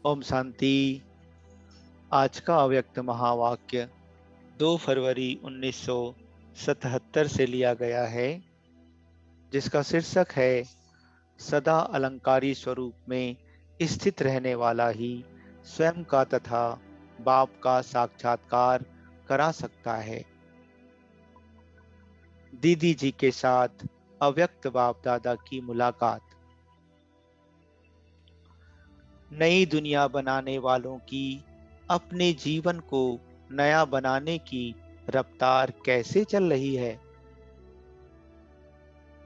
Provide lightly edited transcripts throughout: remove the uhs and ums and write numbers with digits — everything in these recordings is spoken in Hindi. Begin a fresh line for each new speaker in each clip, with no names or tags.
ओम शांति। आज का अव्यक्त महावाक्य 2 फरवरी 1977 से लिया गया है, जिसका शीर्षक है सदा अलंकारी स्वरूप में स्थित रहने वाला ही स्वयं का तथा बाप का साक्षात्कार करा सकता है। दीदी जी के साथ अव्यक्त बाप दादा की मुलाकात। नई दुनिया बनाने वालों की अपने जीवन को नया बनाने की रफ्तार कैसे चल रही है।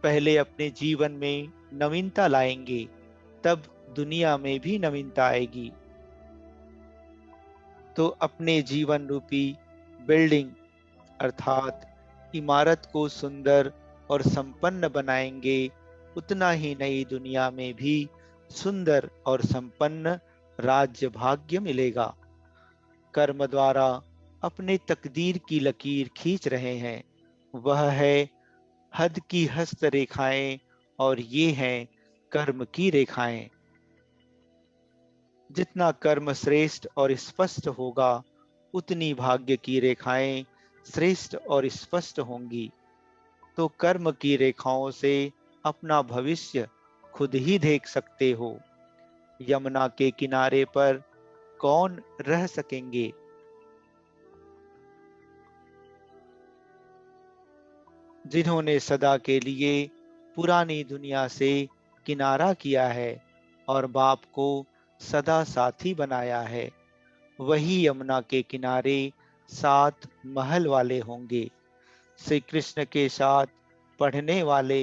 पहले अपने जीवन में नवीनता लाएंगे, तब दुनिया में भी नवीनता आएगी। तो अपने जीवन रूपी बिल्डिंग अर्थात इमारत को सुंदर और संपन्न बनाएंगे, उतना ही नई दुनिया में भी सुंदर और संपन्न राज्य भाग्य मिलेगा। कर्म द्वारा अपने तकदीर की लकीर खींच रहे हैं, वह है हद की हस्त रेखाएं, और ये हैं कर्म की रेखाएं। जितना कर्म श्रेष्ठ और स्पष्ट होगा, उतनी भाग्य की रेखाएं श्रेष्ठ और स्पष्ट होंगी। तो कर्म की रेखाओं से अपना भविष्य खुद ही देख सकते हो। यमुना के किनारे पर कौन रह सकेंगे। जिन्होंने सदा के लिए पुरानी दुनिया से किनारा किया है और बाप को सदा साथी बनाया है, वही यमुना के किनारे 7 महल वाले होंगे। श्री कृष्ण के साथ पढ़ने वाले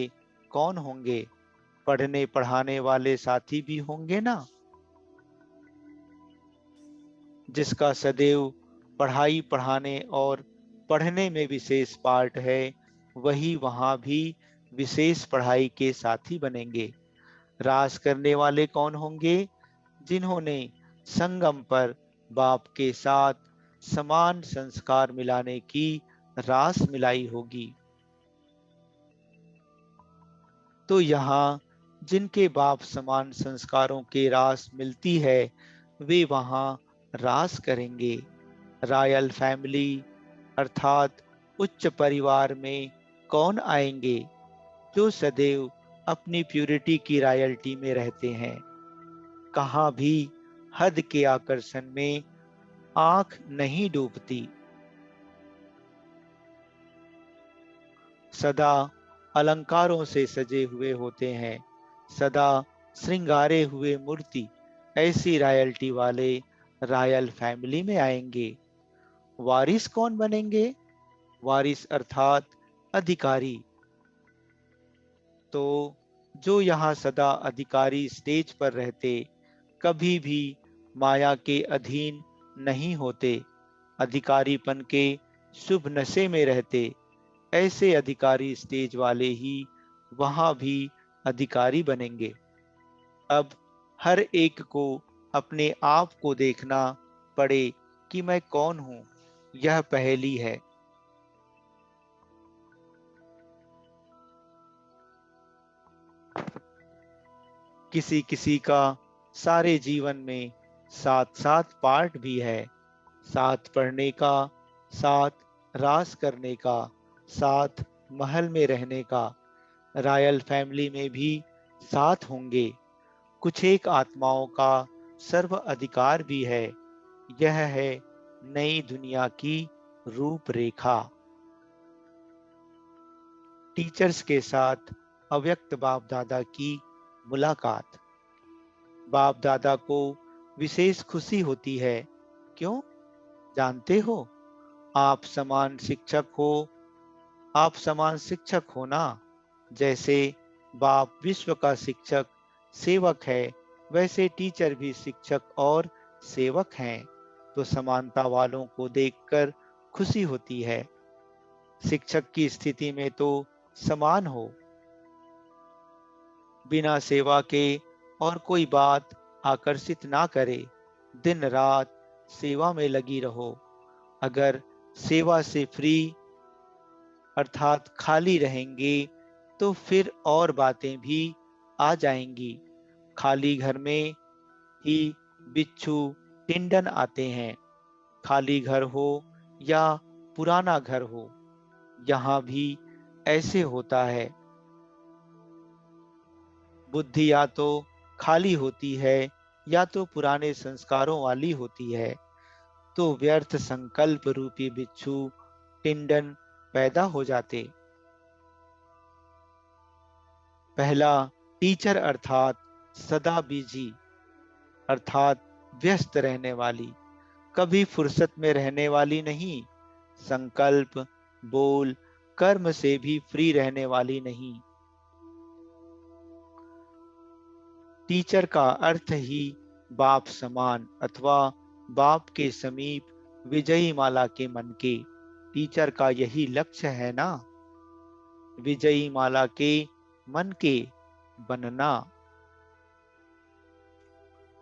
कौन होंगे? पढ़ने पढ़ाने वाले साथी भी होंगे ना। जिसका सदैव पढ़ाई पढ़ाने और पढ़ने में विशेष पार्ट है, वही वहां भी विशेष पढ़ाई के साथी बनेंगे। रास करने वाले कौन होंगे? जिन्होंने संगम पर बाप के साथ समान संस्कार मिलाने की रास मिलाई होगी। तो यहाँ जिनके बाप समान संस्कारों के रास मिलती है, वे वहाँ रास करेंगे। रॉयल फैमिली अर्थात उच्च परिवार में कौन आएंगे? जो सदैव अपनी प्यूरिटी की रॉयल्टी में रहते हैं। कहाँ भी हद के आकर्षण में आंख नहीं डूबती। सदा अलंकारों से सजे हुए होते हैं, सदा श्रृंगारे हुए मूर्ति। ऐसी रॉयल्टी वाले रॉयल फैमिली में आएंगे। वारिस कौन बनेंगे? वारिस अर्थात अधिकारी। तो जो यहाँ सदा अधिकारी स्टेज पर रहते, कभी भी माया के अधीन नहीं होते, अधिकारीपन के शुभ नशे में रहते, ऐसे अधिकारी स्टेज वाले ही वहां भी अधिकारी बनेंगे। अब हर एक को अपने आप को देखना पड़े कि मैं कौन हूं, यह पहेली है। किसी किसी का सारे जीवन में 7 पार्ट भी है। 7 पढ़ने का, 7 रास करने का, 7 महल में रहने का। रॉयल फैमिली में भी 7 होंगे। कुछ एक आत्माओं का सर्व अधिकार भी है। यह है नई दुनिया की रूपरेखा। टीचर्स के साथ अव्यक्त बाप दादा की मुलाकात। बाप दादा को विशेष खुशी होती है। क्यों? जानते हो? आप समान शिक्षक हो। आप समान शिक्षक हो ना। जैसे बाप विश्व का शिक्षक सेवक है, वैसे टीचर भी शिक्षक और सेवक हैं। तो समानता वालों को देखकर खुशी होती है। शिक्षक की स्थिति में तो समान हो। बिना सेवा के और कोई बात आकर्षित ना करे। दिन रात सेवा में लगी रहो। अगर सेवा से फ्री अर्थात खाली रहेंगे, तो फिर और बातें भी आ जाएंगी। खाली घर में ही बिच्छू टिंडन आते हैं, खाली घर हो या पुराना घर हो, यहाँ भी ऐसे होता है। बुद्धि या तो खाली होती है या तो पुराने संस्कारों वाली होती है, तो व्यर्थ संकल्प रूपी बिच्छू टिंडन पैदा हो जाते। पहला, टीचर अर्थात सदा बिजी, अर्थात व्यस्त रहने वाली, कभी फुर्सत में रहने वाली नहीं, संकल्प, बोल, कर्म से भी फ्री रहने वाली नहीं। टीचर का अर्थ ही बाप समान अथवा बाप के समीप विजयी माला के मन के। टीचर का यही लक्ष्य है ना, विजयी माला के मन के बनना।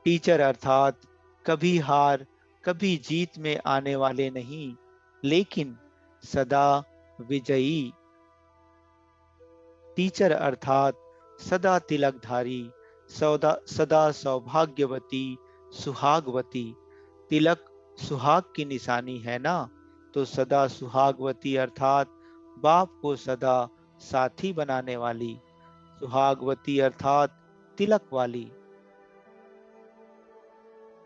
टीचर अर्थात कभी हार कभी जीत में आने वाले नहीं, लेकिन सदा विजयी। टीचर अर्थात सदा तिलकधारी, सदा सौभाग्यवती, सुहागवती। तिलक सुहाग की निशानी है ना, तो सदा सुहागवती अर्थात बाप को सदा साथी बनाने वाली, सुहागवती अर्थात तिलक वाली।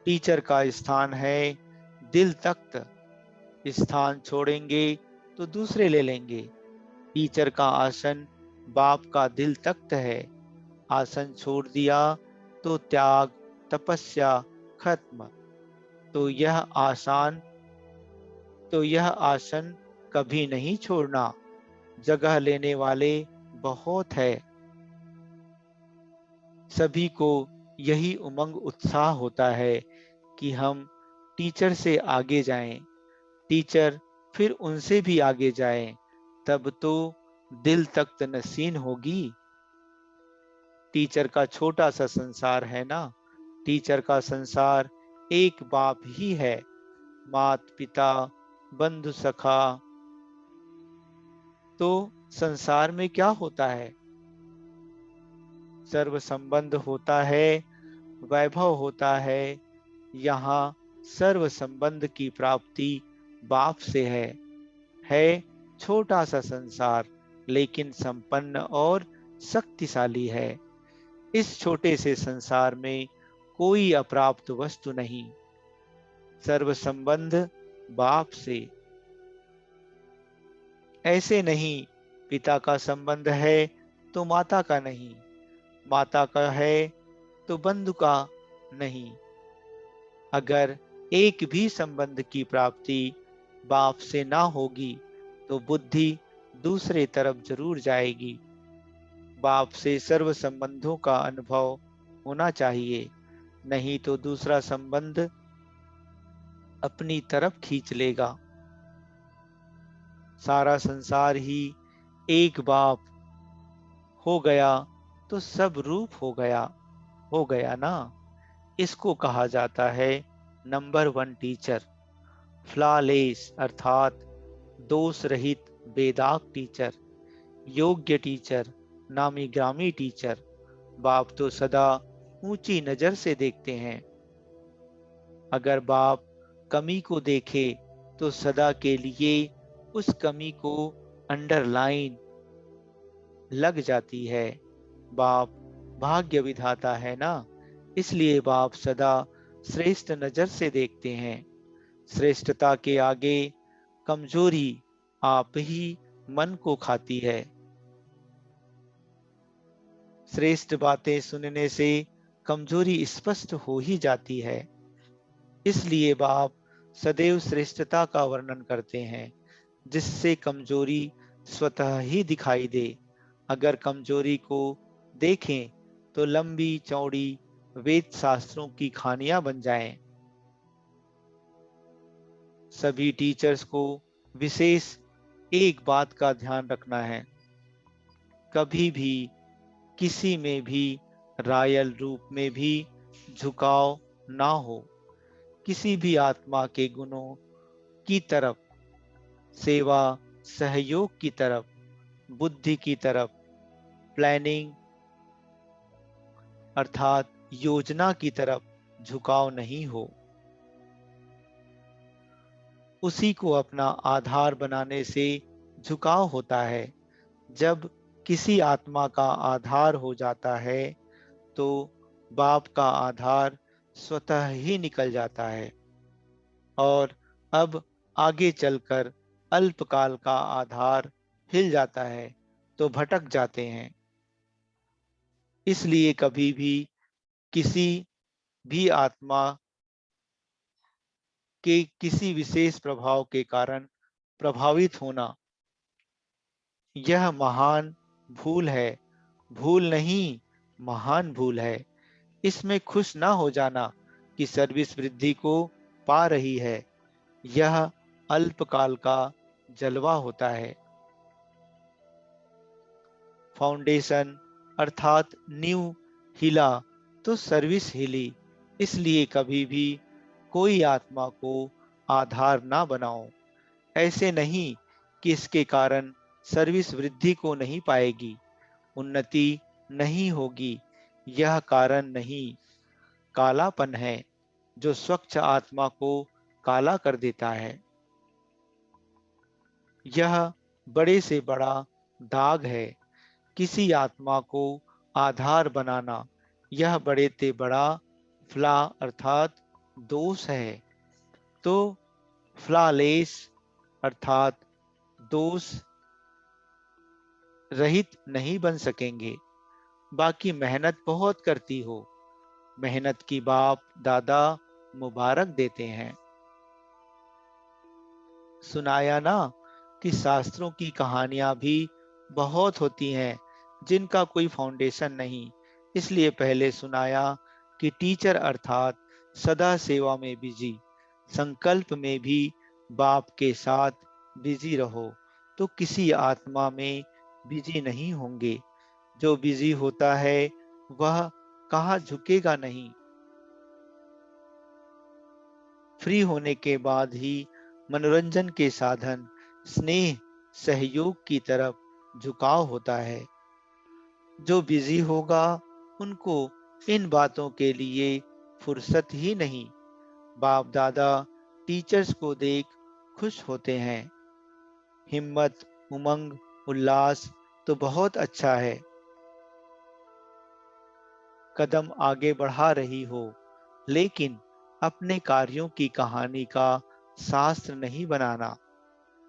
टीचर का स्थान है दिल तख्त, स्थान छोड़ेंगे तो दूसरे ले लेंगे। टीचर का आसन बाप का दिल तख्त है, आसन छोड़ दिया तो त्याग, तपस्या खत्म। तो यह आसान तो यह आसन कभी नहीं छोड़ना, जगह लेने वाले बहुत है। सभी को यही उमंग उत्साह होता है कि हम टीचर से आगे जाएं, टीचर फिर उनसे भी आगे जाएं, तब तो दिल तख्त नसीन होगी। टीचर का छोटा सा संसार है ना, टीचर का संसार एक बाप ही है, मात पिता बंधु सखा। तो संसार में क्या होता है? सर्व संबंध होता है, वैभव होता है। यहाँ सर्व संबंध की प्राप्ति बाप से है छोटा सा संसार, लेकिन संपन्न और शक्तिशाली है। इस छोटे से संसार में कोई अप्राप्त वस्तु नहीं, सर्व संबंध बाप से। ऐसे नहीं, पिता का संबंध है तो माता का नहीं, माता का है तो बंधु का नहीं। अगर एक भी संबंध की प्राप्ति बाप से ना होगी तो बुद्धि दूसरे तरफ जरूर जाएगी। बाप से सर्व संबंधों का अनुभव होना चाहिए, नहीं तो दूसरा संबंध अपनी तरफ खींच लेगा। सारा संसार ही एक बाप हो गया तो सब रूप हो गया ना। इसको कहा जाता है नंबर वन टीचर, फ्लॉलेस अर्थात दोष रहित बेदाग टीचर, योग्य टीचर, नामी ग्रामी टीचर। बाप तो सदा ऊंची नजर से देखते हैं। अगर बाप कमी को देखे तो सदा के लिए उस कमी को अंडरलाइन लग जाती है। बाप भाग्य विधाता है ना, इसलिए बाप सदा श्रेष्ठ नजर से देखते हैं। श्रेष्ठता के आगे कमजोरी आप ही मन को खाती है। श्रेष्ठ बातें सुनने से कमजोरी स्पष्ट हो ही जाती है। इसलिए बाप सदैव श्रेष्ठता का वर्णन करते हैं, जिससे कमजोरी स्वतः ही दिखाई दे। अगर कमजोरी को देखें तो लंबी चौड़ी वेद शास्त्रों की खानियां बन जाएं। सभी टीचर्स को विशेष एक बात का ध्यान रखना है, कभी भी किसी में भी रायल रूप में भी झुकाव ना हो। किसी भी आत्मा के गुणों की तरफ, सेवा सहयोग की तरफ, बुद्धि की तरफ, प्लानिंग अर्थात योजना की तरफ झुकाव नहीं हो। उसी को अपना आधार बनाने से झुकाव होता है। जब किसी आत्मा का आधार हो जाता है तो बाप का आधार स्वतः ही निकल जाता है और अब आगे चलकर अल्पकाल का आधार हिल जाता है तो भटक जाते हैं। इसलिए कभी भी किसी भी आत्मा के किसी विशेष प्रभाव के कारण प्रभावित होना, यह महान भूल है। भूल नहीं, महान भूल है। इसमें खुश ना हो जाना कि सर्विस वृद्धि को पा रही है। यह अल्पकाल का जलवा होता है। फाउंडेशन अर्थात नींव हिला तो सर्विस हिली। इसलिए कभी भी कोई आत्मा को आधार ना बनाओ। ऐसे नहीं कि इसके कारण सर्विस वृद्धि को नहीं पाएगी, उन्नति नहीं होगी। यह कारण नहीं, कालापन है जो स्वच्छ आत्मा को काला कर देता है। यह बड़े से बड़ा दाग है। किसी आत्मा को आधार बनाना, यह बड़े से बड़ा फ्ला अर्थात दोष है। तो फ्लालेस अर्थात दोष रहित नहीं बन सकेंगे। बाकी मेहनत बहुत करती हो, मेहनत की बाप दादा मुबारक देते हैं। सुनाया ना कि शास्त्रों की कहानियां भी बहुत होती हैं जिनका कोई फाउंडेशन नहीं। इसलिए पहले सुनाया कि टीचर अर्थात सदा सेवा में बिजी, संकल्प में भी बाप के साथ बिजी रहो तो किसी आत्मा में बिजी नहीं होंगे। जो बिजी होता है वह कहाँ झुकेगा नहीं। फ्री होने के बाद ही मनोरंजन के साधन स्नेह सहयोग की तरफ झुकाव होता है। जो बिजी होगा उनको इन बातों के लिए फुर्सत ही नहीं। बाप दादा टीचर्स को देख खुश होते हैं। हिम्मत, उमंग, उल्लास तो बहुत अच्छा है। कदम आगे बढ़ा रही हो, लेकिन अपने कार्यों की कहानी का शास्त्र नहीं बनाना।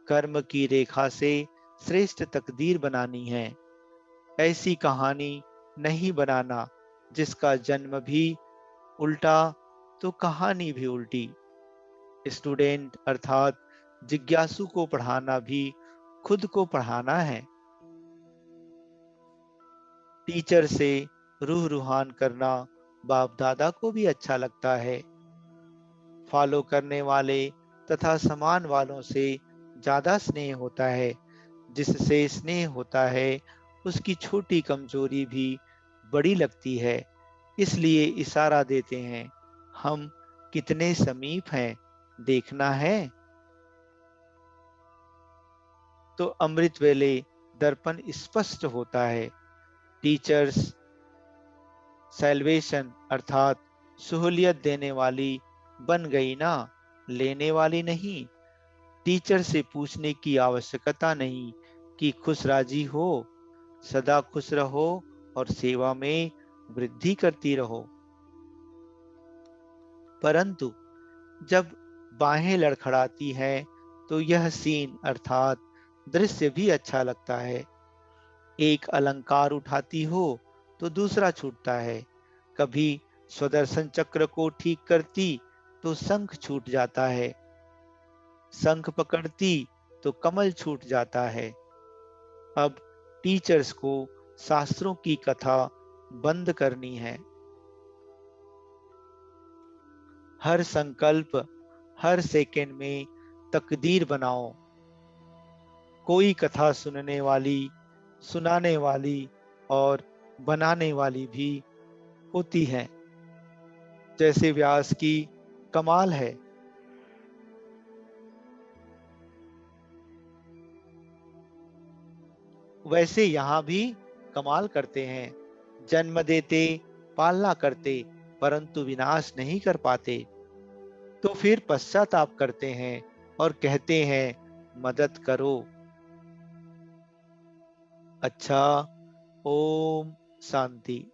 कर्म की रेखा से श्रेष्ठ तकदीर बनानी है। ऐसी कहानी नहीं बनाना जिसका जन्म भी उल्टा तो कहानी भी उल्टी। स्टूडेंट अर्थात जिज्ञासु को पढ़ाना भी खुद को पढ़ाना है। टीचर से रूह रूहान करना बाप दादा को भी अच्छा लगता है। फॉलो करने वाले तथा समान वालों से ज्यादा स्नेह होता है। जिससे स्नेह होता है उसकी छोटी कमजोरी भी बड़ी लगती है। इसलिए इशारा देते हैं, हम कितने समीप हैं, देखना है। तो अमृत वेले दर्पण स्पष्ट होता है। टीचर्स सैल्वेशन अर्थात सहूलियत देने वाली बन गई ना, लेने वाली नहीं। टीचर से पूछने की आवश्यकता नहीं कि खुश राजी हो, सदा खुश रहो और सेवा में वृद्धि करती रहो। परंतु जब बाहें लड़खड़ाती हैं तो यह सीन अर्थात दृश्य भी अच्छा लगता है। एक अलंकार उठाती हो तो दूसरा छूटता है। कभी स्वदर्शन चक्र को ठीक करती तो शंख छूट जाता है, शंख पकड़ती तो कमल छूट जाता है। अब टीचर्स को शास्त्रों की कथा बंद करनी है। हर संकल्प, हर सेकंड में तकदीर बनाओ। कोई कथा सुनने वाली, सुनाने वाली और बनाने वाली भी होती है। जैसे व्यास की कमाल है, वैसे यहाँ भी कमाल करते हैं। जन्म देते, पालना करते, परंतु विनाश नहीं कर पाते, तो फिर पश्चाताप करते हैं और कहते हैं मदद करो। अच्छा, ओम शांति।